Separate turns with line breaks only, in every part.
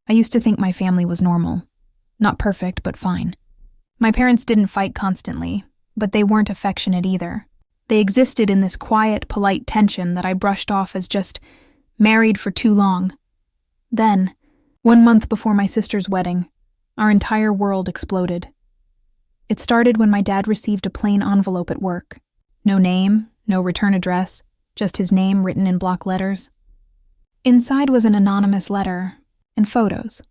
I used to think my family was normal. Not perfect, but fine. My parents didn't fight constantly, but they weren't affectionate either. They existed in this quiet, polite tension that I brushed off as just married for too long. Then, 1 month before my sister's wedding, our entire world exploded. It started when my dad received a plain envelope at work. No name, no return address, just his name written in block letters. Inside was an anonymous letter and photos.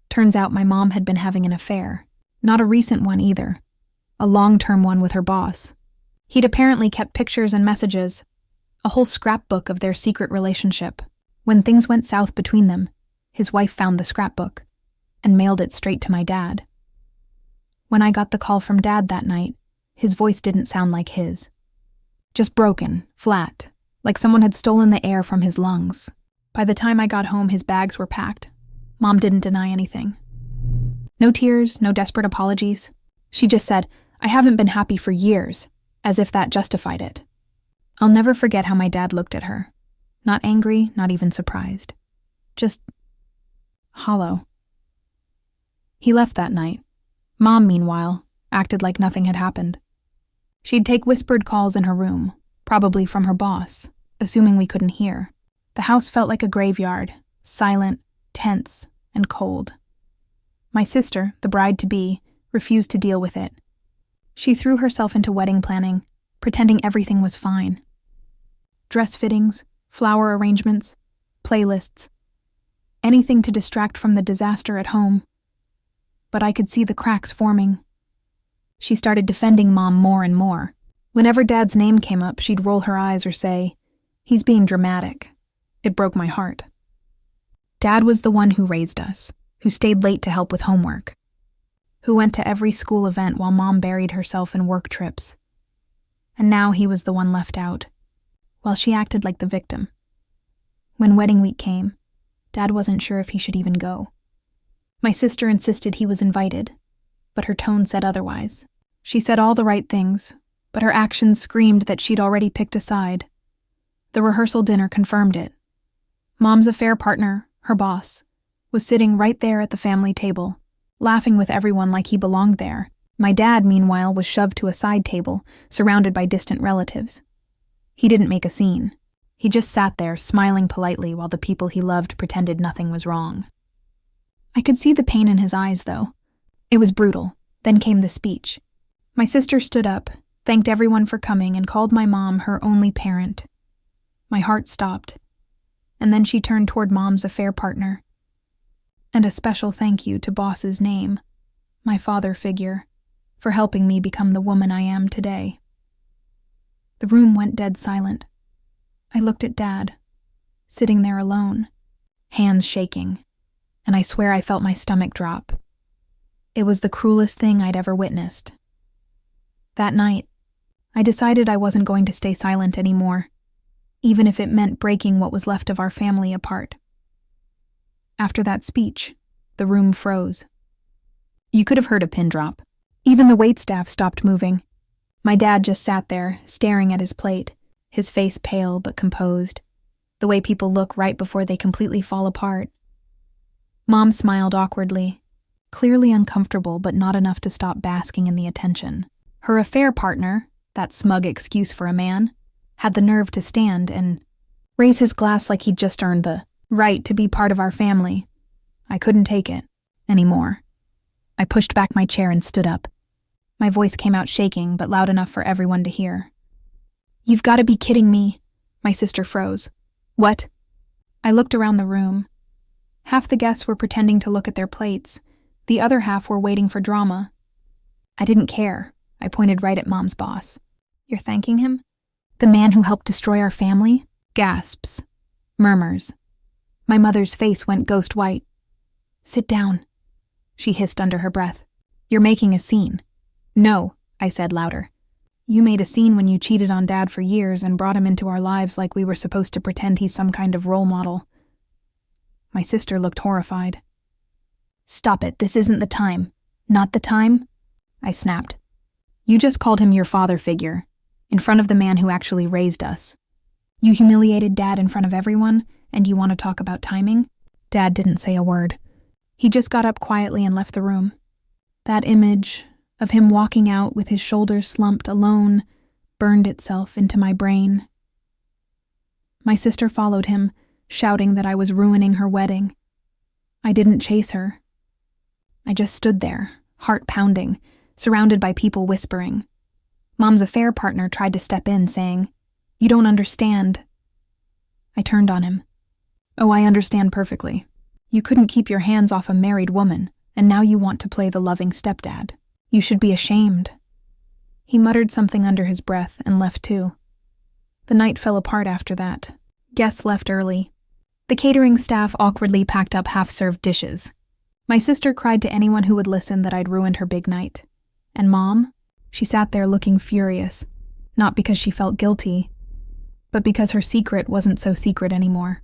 Turns out my mom had been having an affair. Not a recent one either. A long-term one with her boss. He'd apparently kept pictures and messages, a whole scrapbook of their secret relationship. When things went south between them, his wife found the scrapbook and mailed it straight to my dad. When I got the call from Dad that night, his voice didn't sound like his. Just broken, flat, like someone had stolen the air from his lungs. By the time I got home, his bags were packed. Mom didn't deny anything. No tears, no desperate apologies. She just said, "I haven't been happy for years," as if that justified it. I'll never forget how my dad looked at her. Not angry, not even surprised. Just hollow. He left that night. Mom, meanwhile, acted like nothing had happened. She'd take whispered calls in her room, probably from her boss, assuming we couldn't hear. The house felt like a graveyard, silent, tense, and cold. My sister, the bride-to-be, refused to deal with it. She threw herself into wedding planning, pretending everything was fine. Dress fittings, flower arrangements, playlists, anything to distract from the disaster at home. But I could see the cracks forming. She started defending Mom more and more. Whenever Dad's name came up, she'd roll her eyes or say, "He's being dramatic." It broke my heart. Dad was the one who raised us, who stayed late to help with homework, who went to every school event while Mom buried herself in work trips. And now he was the one left out, while she acted like the victim. When wedding week came, Dad wasn't sure if he should even go. My sister insisted he was invited, but her tone said otherwise. She said all the right things, but her actions screamed that she'd already picked a side. The rehearsal dinner confirmed it. Mom's affair partner, her boss, was sitting right there at the family table, laughing with everyone like he belonged there. My dad, meanwhile, was shoved to a side table, surrounded by distant relatives. He didn't make a scene. He just sat there, smiling politely while the people he loved pretended nothing was wrong. I could see the pain in his eyes, though. It was brutal. Then came the speech. My sister stood up, thanked everyone for coming, and called my mom her only parent. My heart stopped. And then she turned toward Mom's affair partner. And a special thank you to Boss's name, my father figure, for helping me become the woman I am today. The room went dead silent. I looked at Dad, sitting there alone, hands shaking, and I swear I felt my stomach drop. It was the cruelest thing I'd ever witnessed. That night, I decided I wasn't going to stay silent anymore, even if it meant breaking what was left of our family apart. After that speech, the room froze. You could have heard a pin drop. Even the waitstaff stopped moving. My dad just sat there, staring at his plate, his face pale but composed, the way people look right before they completely fall apart. Mom smiled awkwardly, clearly uncomfortable but not enough to stop basking in the attention. Her affair partner, that smug excuse for a man, had the nerve to stand and raise his glass like he'd just earned the right to be part of our family. I couldn't take it anymore. I pushed back my chair and stood up. My voice came out shaking but loud enough for everyone to hear. "You've got to be kidding me." My sister froze. "What?" I looked around the room. Half the guests were pretending to look at their plates. The other half were waiting for drama. I didn't care. I pointed right at Mom's boss. "You're thanking him? The man who helped destroy our family?" Gasps. Murmurs. My mother's face went ghost white. "Sit down," she hissed under her breath. "You're making a scene." "No," I said louder. "You made a scene when you cheated on Dad for years and brought him into our lives like we were supposed to pretend he's some kind of role model." My sister looked horrified. "Stop it, this isn't the time." "Not the time?" I snapped. "You just called him your father figure, in front of the man who actually raised us. You humiliated Dad in front of everyone, and you want to talk about timing?" Dad didn't say a word. He just got up quietly and left the room. That image of him walking out with his shoulders slumped alone burned itself into my brain. My sister followed him, shouting that I was ruining her wedding. I didn't chase her. I just stood there, heart pounding, surrounded by people whispering. Mom's affair partner tried to step in, saying, "You don't understand." I turned on him. "Oh, I understand perfectly. You couldn't keep your hands off a married woman, and now you want to play the loving stepdad. You should be ashamed." He muttered something under his breath and left too. The night fell apart after that. Guests left early. The catering staff awkwardly packed up half-served dishes. My sister cried to anyone who would listen that I'd ruined her big night. And Mom? She sat there looking furious, not because she felt guilty, but because her secret wasn't so secret anymore.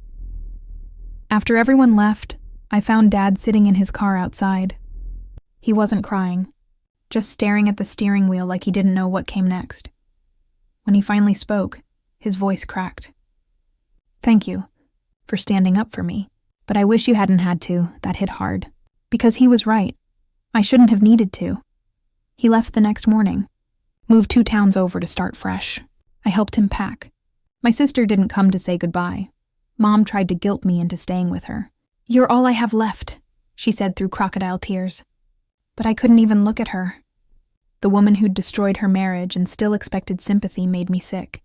After everyone left, I found Dad sitting in his car outside. He wasn't crying, just staring at the steering wheel like he didn't know what came next. When he finally spoke, his voice cracked. "Thank you for standing up for me, but I wish you hadn't had to. That hit hard. Because he was right. I shouldn't have needed to." He left the next morning, moved 2 towns over to start fresh. I helped him pack. My sister didn't come to say goodbye. Mom tried to guilt me into staying with her. "You're all I have left," she said through crocodile tears. But I couldn't even look at her. The woman who'd destroyed her marriage and still expected sympathy made me sick.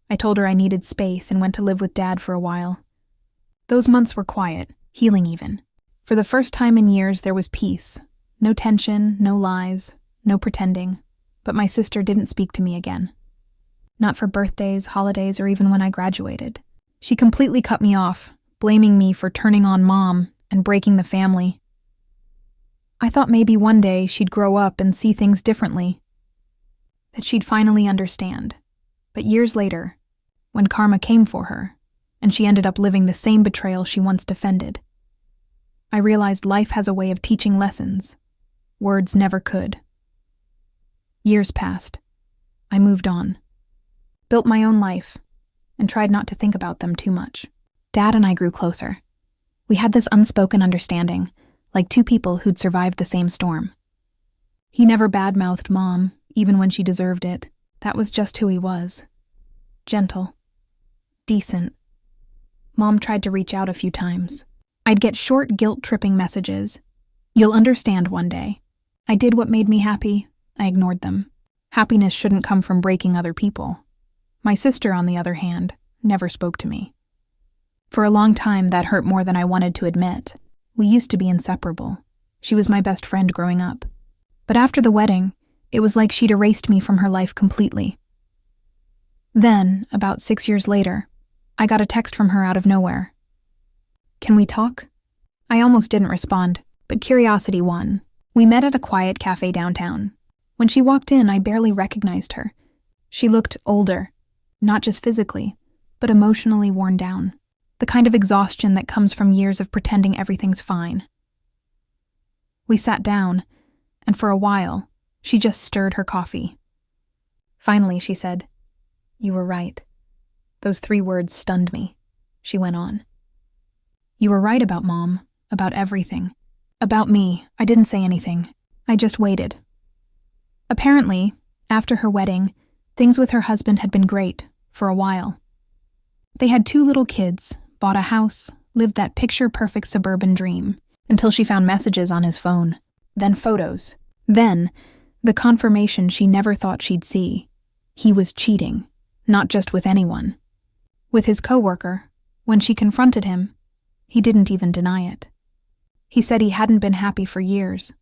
I told her I needed space and went to live with Dad for a while. Those months were quiet, healing even. For the first time in years, there was peace. No tension, no lies, no pretending. But my sister didn't speak to me again. Not for birthdays, holidays, or even when I graduated. She completely cut me off, blaming me for turning on Mom and breaking the family. I thought maybe one day she'd grow up and see things differently. That she'd finally understand. But years later, when karma came for her, and she ended up living the same betrayal she once defended, I realized life has a way of teaching lessons. Words never could. Years passed. I moved on. Built my own life, and tried not to think about them too much. Dad and I grew closer. We had this unspoken understanding, like 2 people who'd survived the same storm. He never badmouthed Mom, even when she deserved it. That was just who he was. Gentle. Decent. Mom tried to reach out a few times. I'd get short, guilt-tripping messages. "You'll understand one day." I did what made me happy. I ignored them. Happiness shouldn't come from breaking other people. My sister, on the other hand, never spoke to me. For a long time, that hurt more than I wanted to admit. We used to be inseparable. She was my best friend growing up. But after the wedding, it was like she'd erased me from her life completely. Then, about 6 years later, I got a text from her out of nowhere. "Can we talk?" I almost didn't respond, but curiosity won. We met at a quiet cafe downtown. When she walked in, I barely recognized her. She looked older, not just physically, but emotionally worn down. The kind of exhaustion that comes from years of pretending everything's fine. We sat down, and for a while, she just stirred her coffee. Finally, she said, "You were right." Those 3 words stunned me. She went on. "You were right about Mom, about everything. About me, I didn't say anything. I just waited." Apparently, after her wedding, things with her husband had been great, for a while. They had 2 little kids, bought a house, lived that picture-perfect suburban dream, until she found messages on his phone, then photos. Then, the confirmation she never thought she'd see. He was cheating, not just with anyone. With his coworker, when she confronted him, he didn't even deny it. He said he hadn't been happy for years.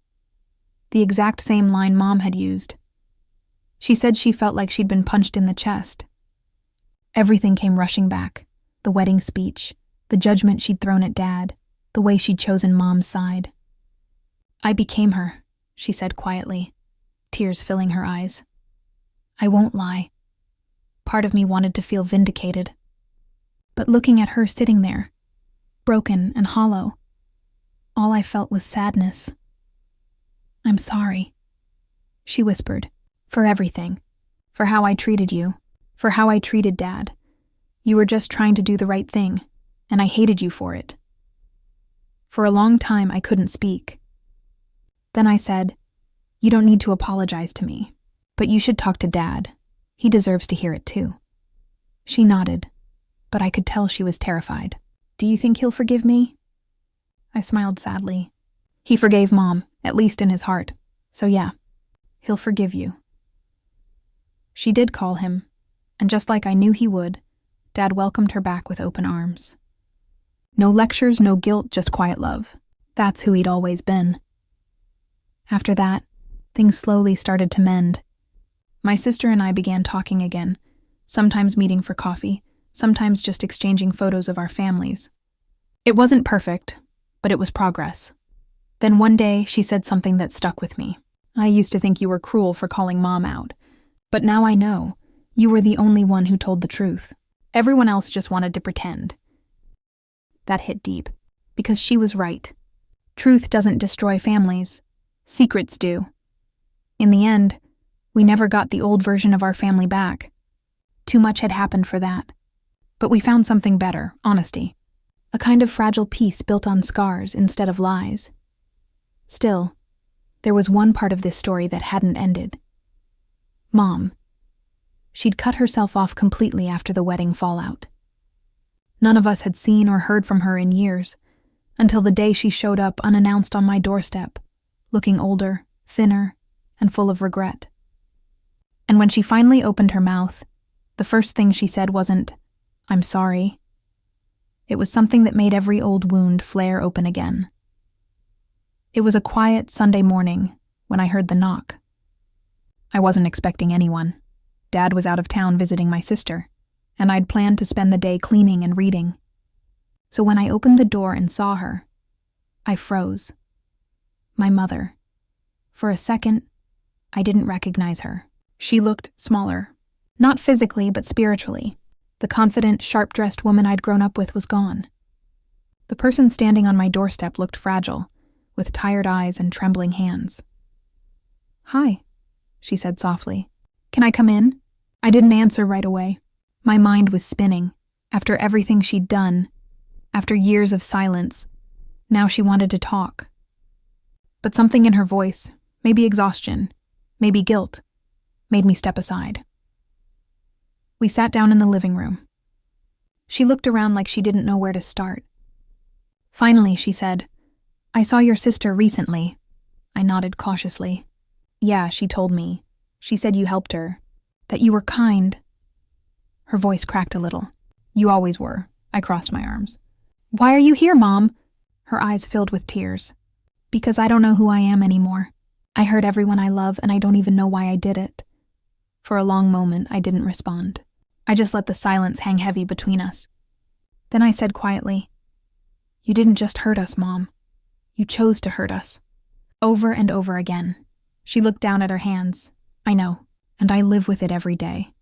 The exact same line Mom had used. She said she felt like she'd been punched in the chest. Everything came rushing back. The wedding speech, the judgment she'd thrown at Dad, the way she'd chosen Mom's side. "I became her," she said quietly, tears filling her eyes. "I won't lie. Part of me wanted to feel vindicated. But looking at her sitting there, broken and hollow, all I felt was sadness. I'm sorry," she whispered, "for everything. For how I treated you. For how I treated Dad. You were just trying to do the right thing, and I hated you for it." For a long time, I couldn't speak. Then I said, "You don't need to apologize to me, but you should talk to Dad. He deserves to hear it too." She nodded, but I could tell she was terrified. "Do you think he'll forgive me?" I smiled sadly. "He forgave Mom, at least in his heart. So yeah, he'll forgive you." She did call him, and just like I knew he would, Dad welcomed her back with open arms. No lectures, no guilt, just quiet love. That's who he'd always been. After that, things slowly started to mend. My sister and I began talking again, sometimes meeting for coffee, sometimes just exchanging photos of our families. It wasn't perfect, but it was progress. Then one day, she said something that stuck with me. "I used to think you were cruel for calling Mom out, but now I know you were the only one who told the truth. Everyone else just wanted to pretend." That hit deep, because she was right. Truth doesn't destroy families. Secrets do. In the end, we never got the old version of our family back. Too much had happened for that. But we found something better, honesty. A kind of fragile peace built on scars instead of lies. Still, there was one part of this story that hadn't ended. Mom. She'd cut herself off completely after the wedding fallout. None of us had seen or heard from her in years, until the day she showed up unannounced on my doorstep, looking older, thinner, and full of regret. And when she finally opened her mouth, the first thing she said wasn't, "I'm sorry." It was something that made every old wound flare open again. It was a quiet Sunday morning when I heard the knock. I wasn't expecting anyone. Dad was out of town visiting my sister, and I'd planned to spend the day cleaning and reading. So when I opened the door and saw her, I froze. My mother. For a second, I didn't recognize her. She looked smaller. Not physically, but spiritually. The confident, sharp-dressed woman I'd grown up with was gone. The person standing on my doorstep looked fragile, with tired eyes and trembling hands. "Hi," she said softly. "Can I come in?" I didn't answer right away. My mind was spinning. After everything she'd done, after years of silence, now she wanted to talk. But something in her voice, maybe exhaustion, maybe guilt, made me step aside. We sat down in the living room. She looked around like she didn't know where to start. Finally, she said, "I saw your sister recently." I nodded cautiously. "Yeah," she told me. "She said you helped her, that you were kind." Her voice cracked a little. "You always were." I crossed my arms. "Why are you here, Mom?" Her eyes filled with tears. "Because I don't know who I am anymore. I hurt everyone I love, and I don't even know why I did it." For a long moment, I didn't respond. I just let the silence hang heavy between us. Then I said quietly, "You didn't just hurt us, Mom. You chose to hurt us." Over and over again. She looked down at her hands. "I know, and I live with it every day."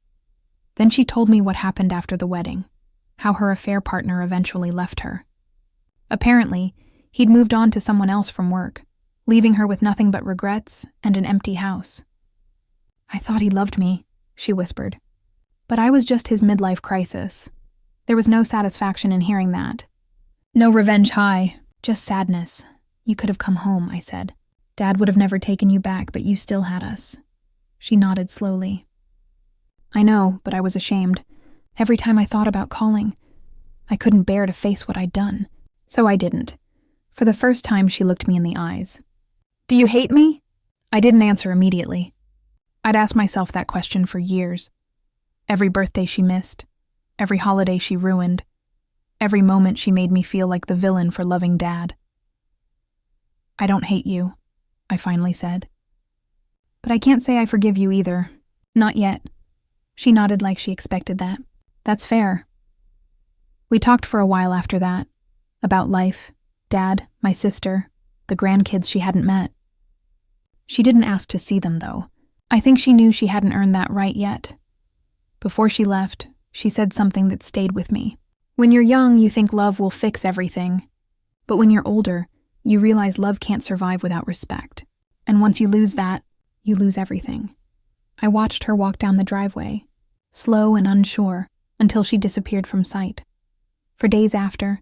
Then she told me what happened after the wedding, how her affair partner eventually left her. Apparently, he'd moved on to someone else from work, leaving her with nothing but regrets and an empty house. "I thought he loved me," she whispered. But I was just his midlife crisis. There was no satisfaction in hearing that. No revenge high, just sadness. "You could have come home," I said. "Dad would have never taken you back, but you still had us." She nodded slowly. "I know, but I was ashamed. Every time I thought about calling, I couldn't bear to face what I'd done. So I didn't." For the first time, she looked me in the eyes. "Do you hate me?" I didn't answer immediately. I'd asked myself that question for years. Every birthday she missed, every holiday she ruined, every moment she made me feel like the villain for loving Dad. "I don't hate you," I finally said. "But I can't say I forgive you either. Not yet." She nodded like she expected that. "That's fair." We talked for a while after that, about life, Dad, my sister, the grandkids she hadn't met. She didn't ask to see them, though. I think she knew she hadn't earned that right yet. Before she left, she said something that stayed with me. "When you're young, you think love will fix everything. But when you're older, you realize love can't survive without respect. And once you lose that, you lose everything." I watched her walk down the driveway, slow and unsure, until she disappeared from sight. For days after,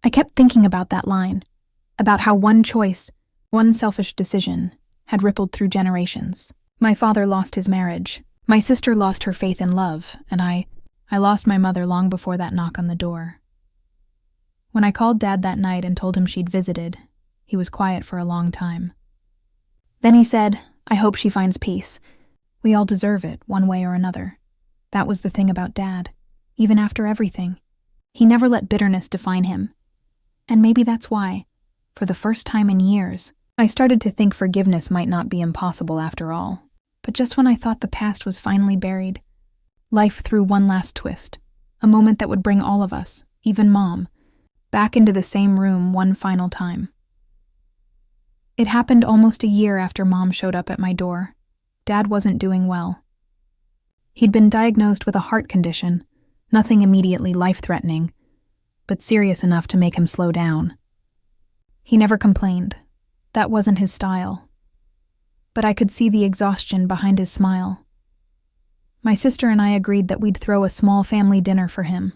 I kept thinking about that line. about how one choice, one selfish decision, had rippled through generations. My father lost his marriage. My sister lost her faith in love, and I lost my mother long before that knock on the door. When I called Dad that night and told him she'd visited, he was quiet for a long time. Then he said, "I hope she finds peace. We all deserve it, one way or another." That was the thing about Dad. Even after everything, he never let bitterness define him. And maybe that's why, for the first time in years, I started to think forgiveness might not be impossible after all. But just when I thought the past was finally buried, life threw one last twist, a moment that would bring all of us, even Mom, back into the same room one final time. It happened almost a year after Mom showed up at my door. Dad wasn't doing well. He'd been diagnosed with a heart condition, nothing immediately life-threatening, but serious enough to make him slow down. He never complained. That wasn't his style. But I could see the exhaustion behind his smile. My sister and I agreed that we'd throw a small family dinner for him.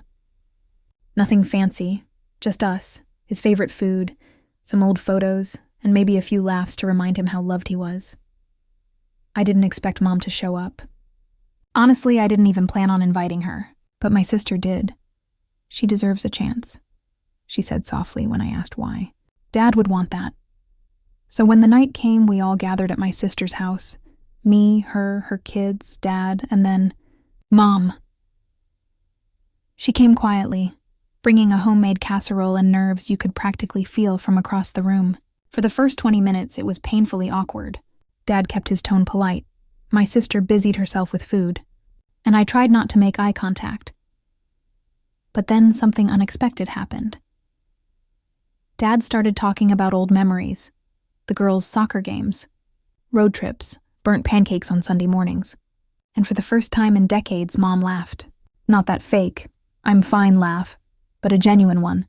Nothing fancy, just us, his favorite food, some old photos, and maybe a few laughs to remind him how loved he was. I didn't expect Mom to show up. Honestly, I didn't even plan on inviting her, but my sister did. "She deserves a chance," she said softly when I asked why. "Dad would want that." So when the night came, we all gathered at my sister's house. Me, her kids, Dad, and then Mom. She came quietly, bringing a homemade casserole and nerves you could practically feel from across the room. For the first 20 minutes, it was painfully awkward. Dad kept his tone polite. My sister busied herself with food, and I tried not to make eye contact. But then something unexpected happened. Dad started talking about old memories, the girls' soccer games, road trips, burnt pancakes on Sunday mornings. And for the first time in decades, Mom laughed. Not that fake, "I'm fine" laugh, but a genuine one.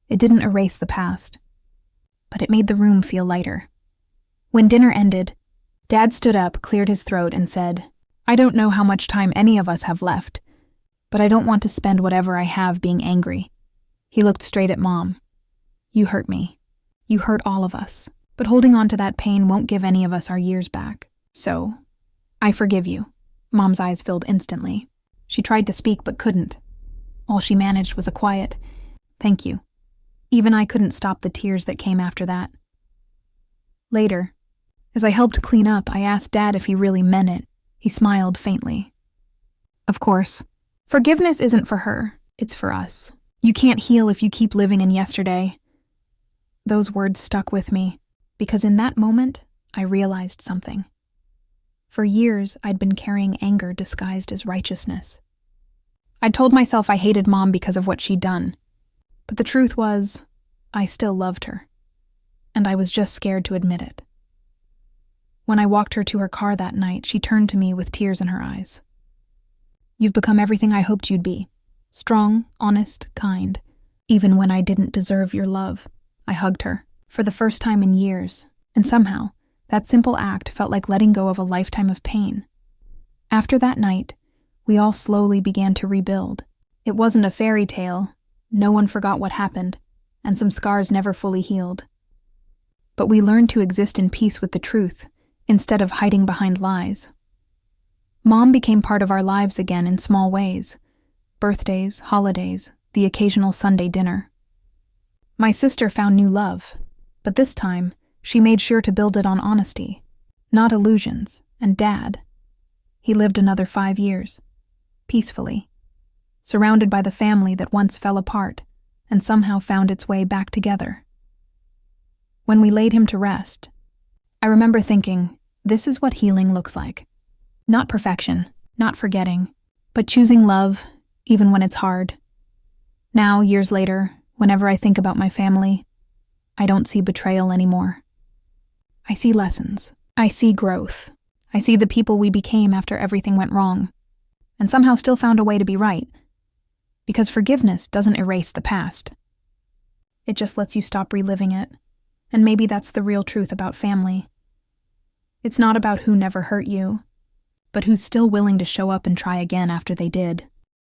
It didn't erase the past, but it made the room feel lighter. When dinner ended, Dad stood up, cleared his throat, and said, "I don't know how much time any of us have left, but I don't want to spend whatever I have being angry." He looked straight at Mom. "You hurt me. You hurt all of us. But holding on to that pain won't give any of us our years back. So, I forgive you." Mom's eyes filled instantly. She tried to speak but couldn't. All she managed was a quiet, "Thank you." Even I couldn't stop the tears that came after that. Later, as I helped clean up, I asked Dad if he really meant it. He smiled faintly. "Of course. Forgiveness isn't for her, it's for us. You can't heal if you keep living in yesterday." Those words stuck with me, because in that moment, I realized something. For years, I'd been carrying anger disguised as righteousness. I'd told myself I hated Mom because of what she'd done. But the truth was, I still loved her. And I was just scared to admit it. When I walked her to her car that night, she turned to me with tears in her eyes. "You've become everything I hoped you'd be. Strong, honest, kind. Even when I didn't deserve your love." I hugged her, for the first time in years, and somehow, that simple act felt like letting go of a lifetime of pain. After that night, we all slowly began to rebuild. It wasn't a fairy tale. No one forgot what happened, and some scars never fully healed. But we learned to exist in peace with the truth, instead of hiding behind lies. Mom became part of our lives again in small ways. Birthdays, holidays, the occasional Sunday dinner. My sister found new love, but this time, she made sure to build it on honesty, not illusions. And Dad, he lived another 5 years, peacefully, surrounded by the family that once fell apart and somehow found its way back together. When we laid him to rest, I remember thinking, this is what healing looks like. Not perfection, not forgetting, but choosing love, even when it's hard. Now, years later, whenever I think about my family, I don't see betrayal anymore. I see lessons. I see growth. I see the people we became after everything went wrong, and somehow still found a way to be right. Because forgiveness doesn't erase the past. It just lets you stop reliving it. And maybe that's the real truth about family. It's not about who never hurt you, but who's still willing to show up and try again after they did.